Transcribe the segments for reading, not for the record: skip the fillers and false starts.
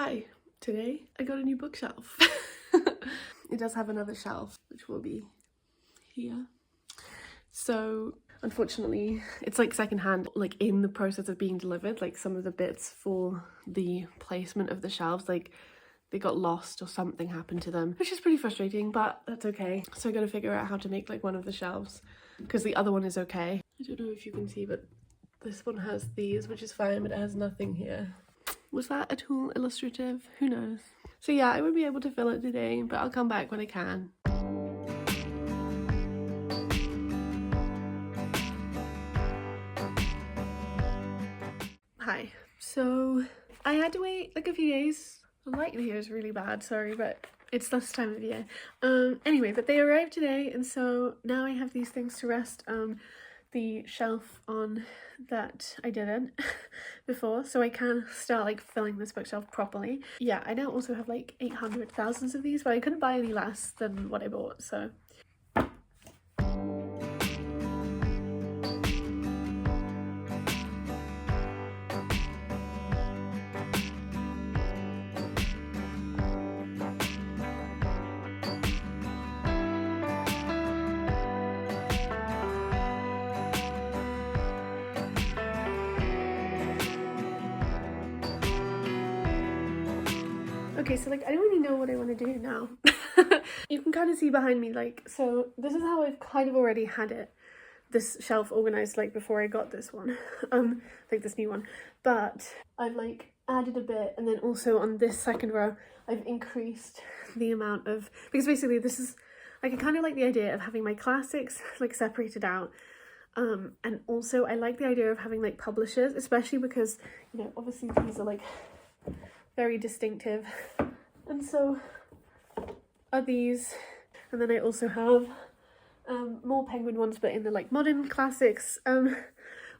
Hi, today I got a new bookshelf. It does have another shelf, which will be here. So unfortunately, it's like secondhand, like in the process of being delivered, like some of the bits for the placement of the shelves, like they got lost or something happened to them, which is pretty frustrating, but that's okay. So I gotta figure out how to make like one of the shelves because the other one is okay. I don't know if you can see, but this one has these, which is fine, but it has nothing here. Was that at all illustrative? Who knows? So yeah, I won't be able to fill it today, but I'll come back when I can. Hi. So I had to wait like a few days. The light here is really bad, sorry, but it's this time of year. Anyway, but they arrived today, and so now I have these things to rest the shelf on that I didn't before, so I can start like filling this bookshelf properly. Yeah, I now also have like 800,000 of these, but I couldn't buy any less than what I bought, so. Okay, so like I don't really know what I want to do now. You can kind of see behind me, like, so this is how I've kind of already had it, this shelf organized like before I got this one, like this new one, but I've like added a bit, and then also on this second row I've increased the amount of, because basically this is like, I kind of like the idea of having my classics like separated out, and also I like the idea of having like publishers, especially because, you know, obviously these are like very distinctive, and so are these. And then I also have more Penguin ones, but in the like modern classics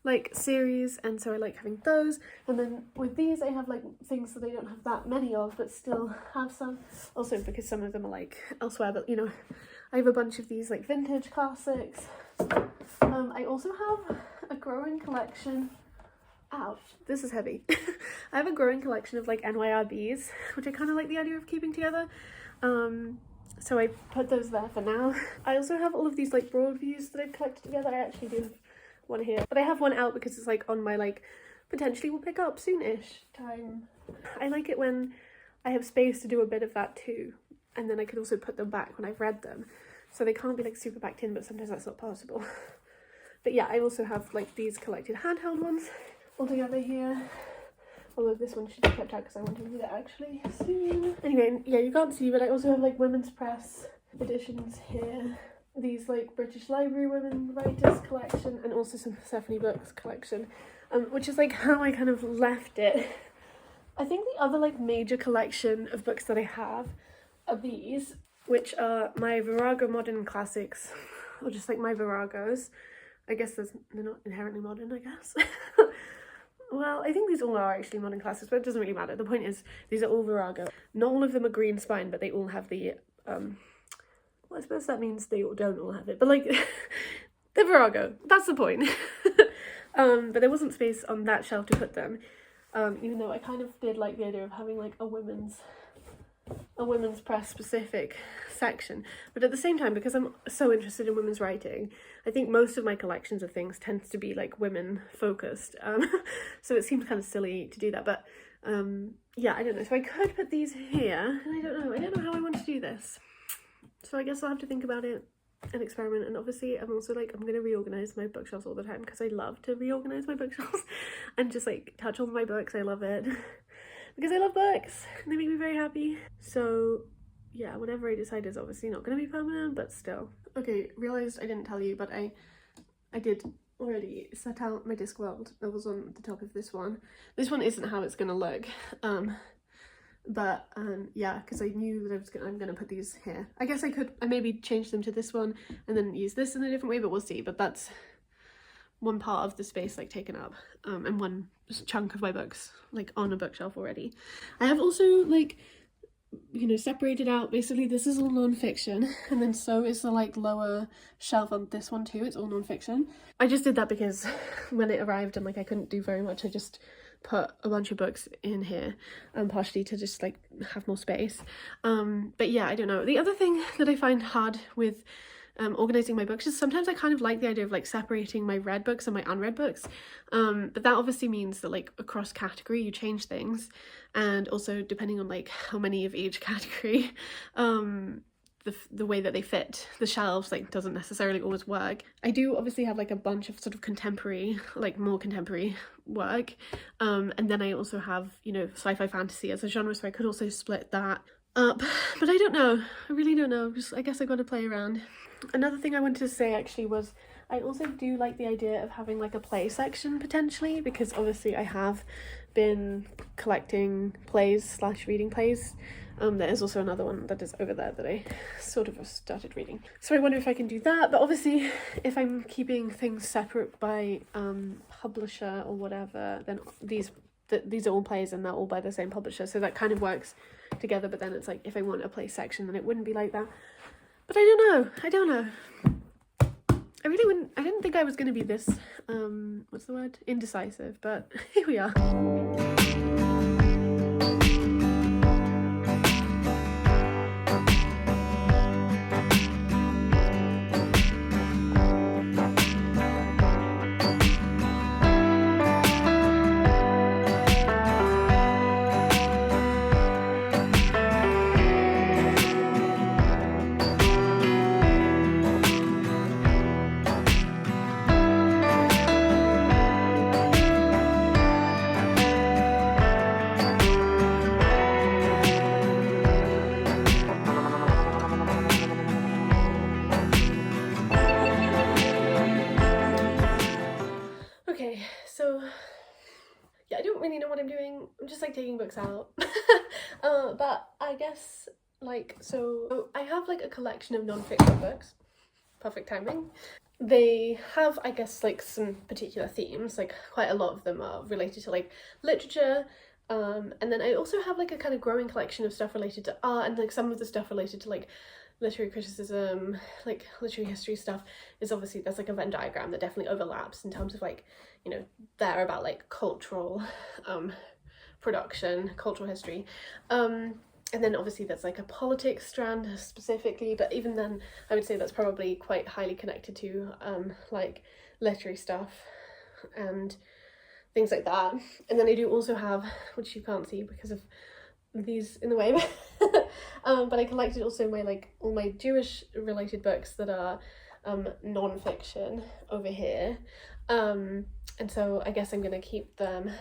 like series, and so I like having those. And then with these I have like things that I don't have that many of but still have some, also because some of them are like elsewhere, but you know, I have a bunch of these like vintage classics. I also have a growing collection. Ouch, this is heavy. I have a growing collection of like NYRBs, which I kind of like the idea of keeping together. So I put those there for now. I also have all of these like broad views that I've collected together. I actually do have one here, but I have one out because it's like on my like potentially will pick up soonish time. I like it when I have space to do a bit of that too, and then I can also put them back when I've read them, so they can't be like super packed in, but sometimes that's not possible. But yeah, I also have like these collected handheld ones all together here, although this one should be kept out because I want to read it actually soon. Anyway, yeah, you can't see, but I also have like women's press editions here, these like British Library women writers collection, and also some Persephone books collection, which is like how I kind of left it. I think the other like major collection of books that I have are these, which are my Virago modern classics, or just like my Viragos. I guess they're not inherently modern, I guess. Well, I think these all are actually modern classics, but it doesn't really matter. The point is, these are all Virago. Not all of them are green spine, but they all have the, well, I suppose that means they don't all have it, but like, they're Virago. That's the point. But there wasn't space on that shelf to put them, even though I kind of did like the idea of having like a women's press specific section. But at the same time, because I'm so interested in women's writing, I think most of my collections of things tends to be like women focused, so it seems kind of silly to do that, but yeah, I don't know. So I could put these here, and I don't know how I want to do this, so I guess I'll have to think about it and experiment. And obviously I'm also like, I'm gonna reorganize my bookshelves all the time because I love to reorganize my bookshelves and just like touch all my books. I love it because I love books and they make me very happy. So yeah, whatever I decide is obviously not going to be permanent, but still. Okay, realised I didn't tell you, but I did already set out my Discworld that was on the top of this one. This one isn't how it's going to look, but yeah, because I knew that I'm going to put these here. I guess I maybe change them to this one and then use this in a different way, but we'll see. But that's one part of the space like taken up, and one chunk of my books like on a bookshelf already. I have also like, you know, separated out, basically this is all non-fiction, and then so is the like lower shelf on this one too, it's all non-fiction. I just did that because when it arrived and like I couldn't do very much, I just put a bunch of books in here, partially to just like have more space. But yeah, I don't know. The other thing that I find hard with organizing my books is sometimes I kind of like the idea of like separating my read books and my unread books, but that obviously means that like across category you change things, and also depending on like how many of each category, the way that they fit the shelves like doesn't necessarily always work. I do obviously have like a bunch of sort of contemporary, like more contemporary work, and then I also have, you know, sci-fi fantasy as a genre, so I could also split that up, but I don't know, I really don't know. Just, I guess I got to play around. Another thing I wanted to say actually was I also do like the idea of having like a play section potentially, because obviously I have been collecting plays / reading plays. There is also another one that is over there that I sort of started reading, so I wonder if I can do that. But obviously if I'm keeping things separate by publisher or whatever, then these are all plays and they're all by the same publisher, so that kind of works together. But then it's like if I want a play section then it wouldn't be like that. But I don't know. I really wouldn't, I didn't think I was going to be this, what's the word? Indecisive, but here we are. Yeah, I don't really know what I'm doing. I'm just like taking books out. But I guess like, so I have like a collection of non-fiction books. Perfect timing. They have, I guess, like some particular themes, like quite a lot of them are related to like literature. And then I also have like a kind of growing collection of stuff related to art, and like some of the stuff related to like literary criticism, like literary history stuff is obviously, there's like a Venn diagram that definitely overlaps in terms of like, you know, they're about like cultural production, cultural history. And then obviously there's like a politics strand specifically, but even then I would say that's probably quite highly connected to like literary stuff and things like that. And then I do also have, which you can't see because of these in the way, but I collected also my like all my Jewish related books that are non-fiction over here, and so I guess I'm gonna keep them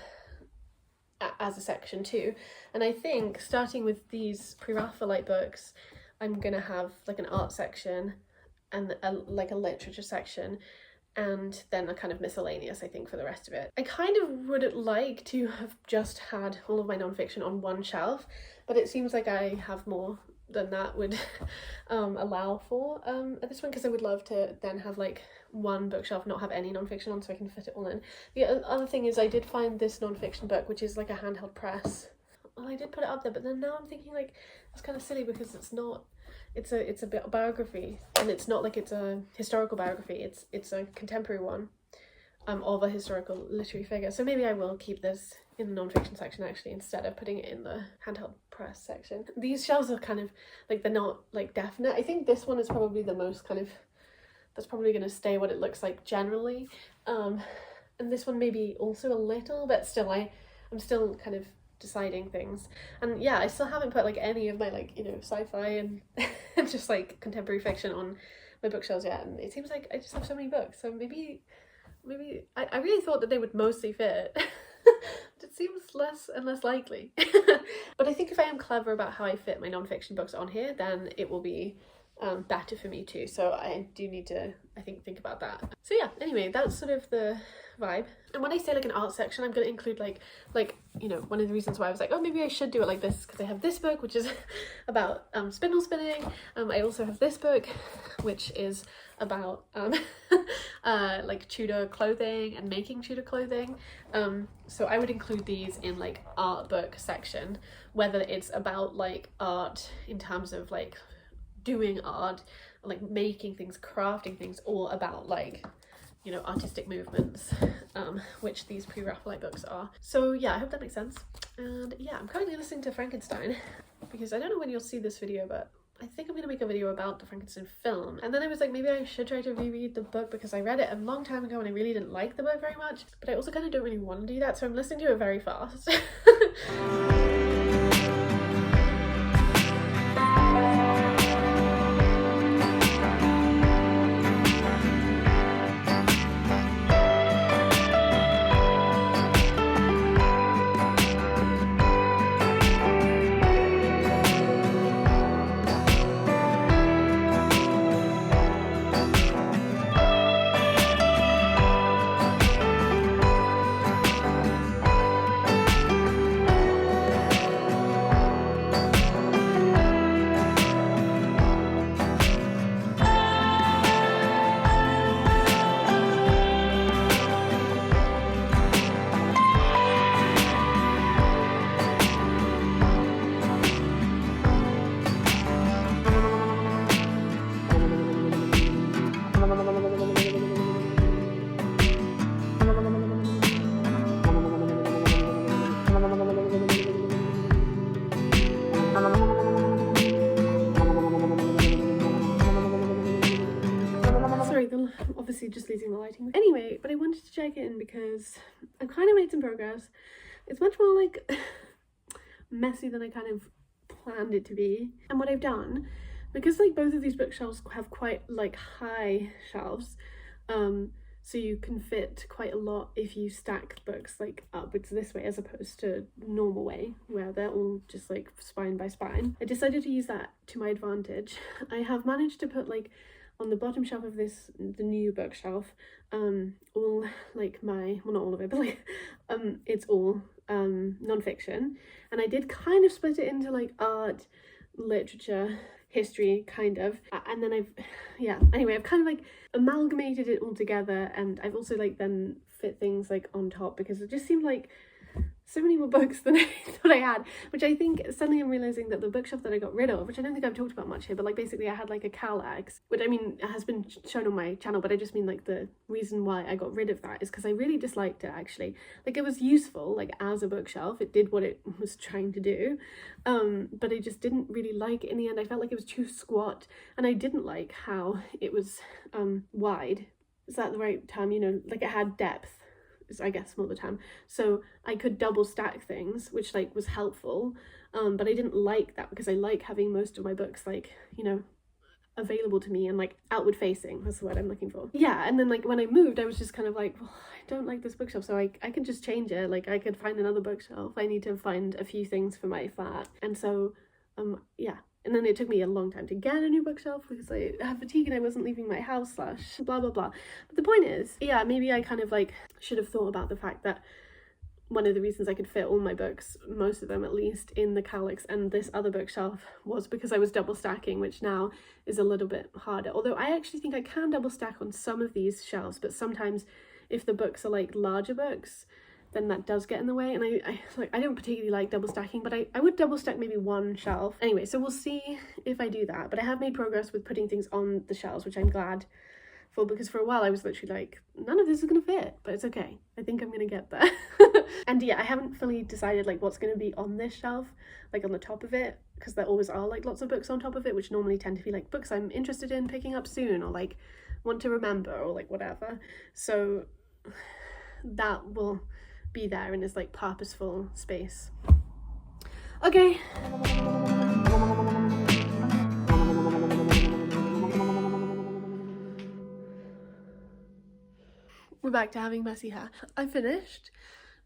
as a section too. And I think starting with these pre-Raphaelite books, I'm gonna have like an art section and like a literature section, and then a kind of miscellaneous, I think, for the rest of it. I kind of would like to have just had all of my non-fiction on one shelf, but it seems like I have more than that would allow for at this one, because I would love to then have like one bookshelf not have any non-fiction on, so I can fit it all in. The other thing is I did find this non-fiction book, which is like a handheld press. Well, I did put it up there, but then now I'm thinking like it's kind of silly because it's not, it's a biography, and it's not like it's a historical biography, it's a contemporary one of a historical literary figure. So maybe I will keep this in the non-fiction section actually, instead of putting it in the handheld press section. These shelves are kind of like, they're not like definite. I think this one is probably the most kind of, that's probably going to stay what it looks like generally, and this one maybe also a little, but still I'm still kind of deciding things. And yeah, I still haven't put like any of my like, you know, sci-fi and just like contemporary fiction on my bookshelves yet, and it seems like I just have so many books, so maybe I really thought that they would mostly fit. But it seems less and less likely. But I think if I am clever about how I fit my non-fiction books on here, then it will be better for me too. So I do need to, I think about that. So yeah, anyway, that's sort of the vibe. And when I say like an art section, I'm going to include like you know, one of the reasons why I was like, oh, maybe I should do it like this, because I have this book which is about spindle spinning. I also have this book which is about like Tudor clothing and making Tudor clothing. So I would include these in like art book section, whether it's about like art in terms of like doing art, like making things, crafting things, or about like you know, artistic movements, which these pre-Raphaelite books are. So yeah, I hope that makes sense. And yeah, I'm currently listening to Frankenstein because I don't know when you'll see this video, but I think I'm gonna make a video about the Frankenstein film. And then I was like, maybe I should try to reread the book because I read it a long time ago and I really didn't like the book very much, but I also kind of don't really want to do that, so I'm listening to it very fast. Obviously just losing the lighting. Anyway, but I wanted to check in because I've kind of made some progress. It's much more like messy than I kind of planned it to be. And what I've done, because like both of these bookshelves have quite like high shelves, so you can fit quite a lot if you stack books like upwards this way as opposed to normal way where they're all just like spine by spine. I decided to use that to my advantage. I have managed to put like on the bottom shelf of this, the new bookshelf, all like my, well not all of it, but like it's all non-fiction, and I did kind of split it into like art, literature, history kind of, and then I've kind of like amalgamated it all together, and I've also like then fit things like on top because it just seemed like so many more books than I thought I had, which I think suddenly I'm realizing that the bookshelf that I got rid of, which I don't think I've talked about much here, but like basically I had like a Kallax, which I mean has been shown on my channel, but I just mean like the reason why I got rid of that is because I really disliked it actually. Like it was useful like as a bookshelf, it did what it was trying to do, but I just didn't really like it in the end. I felt like it was too squat, and I didn't like how it was wide. Is that the right term? You know, like it had depth, I guess more the term, so I could double stack things, which like was helpful, but I didn't like that because I like having most of my books like, you know, available to me and like outward facing. That's the word I'm looking for. Yeah, and then like when I moved I was just kind of like, well, I don't like this bookshelf, so I can just change it. Like I could find another bookshelf. I need to find a few things for my flat, and so yeah. And then it took me a long time to get a new bookshelf because I had fatigue and I wasn't leaving my house / blah blah blah. But the point is, yeah, maybe I kind of like should have thought about the fact that one of the reasons I could fit all my books, most of them at least, in the Kallax and this other bookshelf was because I was double stacking, which now is a little bit harder. Although I actually think I can double stack on some of these shelves, but sometimes if the books are like larger books, then that does get in the way, and I don't particularly like double stacking, but I would double stack maybe one shelf. Anyway, so we'll see if I do that, but I have made progress with putting things on the shelves, which I'm glad for, because for a while I was literally like, none of this is gonna fit, but it's okay. I think I'm gonna get there. And yeah, I haven't fully decided like what's gonna be on this shelf, like on the top of it, because there always are like lots of books on top of it, which normally tend to be like books I'm interested in picking up soon, or like want to remember, or like whatever. So that will be there in this like purposeful space. Okay. We're back to having messy hair. I finished.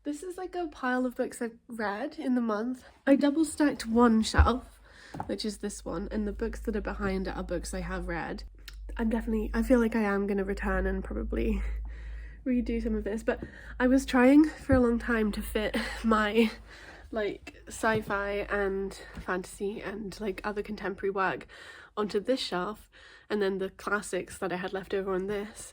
This is like a pile of books I've read in the month. I double stacked one shelf, which is this one, and the books that are behind it are books I have read. I feel like I am gonna return and probably redo some of this, but I was trying for a long time to fit my like sci-fi and fantasy and like other contemporary work onto this shelf, and then the classics that I had left over on this,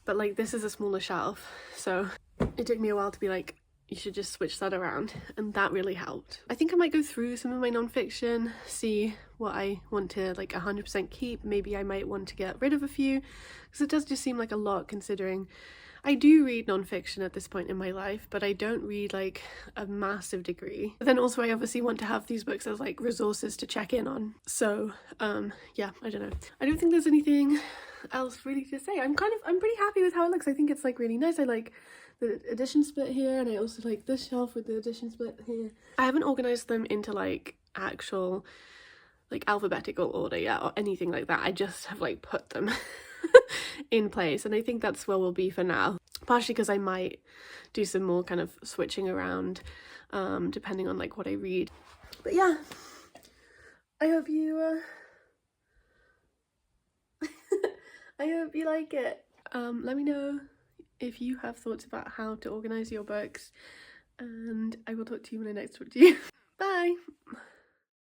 but like this is a smaller shelf, so it took me a while to be like, you should just switch that around, and that really helped. I think I might go through some of my non-fiction, see what I want to like 100% keep. Maybe I might want to get rid of a few, because it does just seem like a lot considering I do read non-fiction at this point in my life, but I don't read like a massive degree. But then also I obviously want to have these books as like resources to check in on. So yeah, I don't know. I don't think there's anything else really to say. I'm pretty happy with how it looks. I think it's like really nice. I like the edition split here, and I also like this shelf with the edition split here. I haven't organized them into like actual like alphabetical order yet or anything like that. I just have like put them in place, and I think that's where we'll be for now, partially because I might do some more kind of switching around depending on like what I read. But yeah, I hope you I hope you like it. Let me know if you have thoughts about how to organize your books, and I will talk to you when I next talk to you. Bye.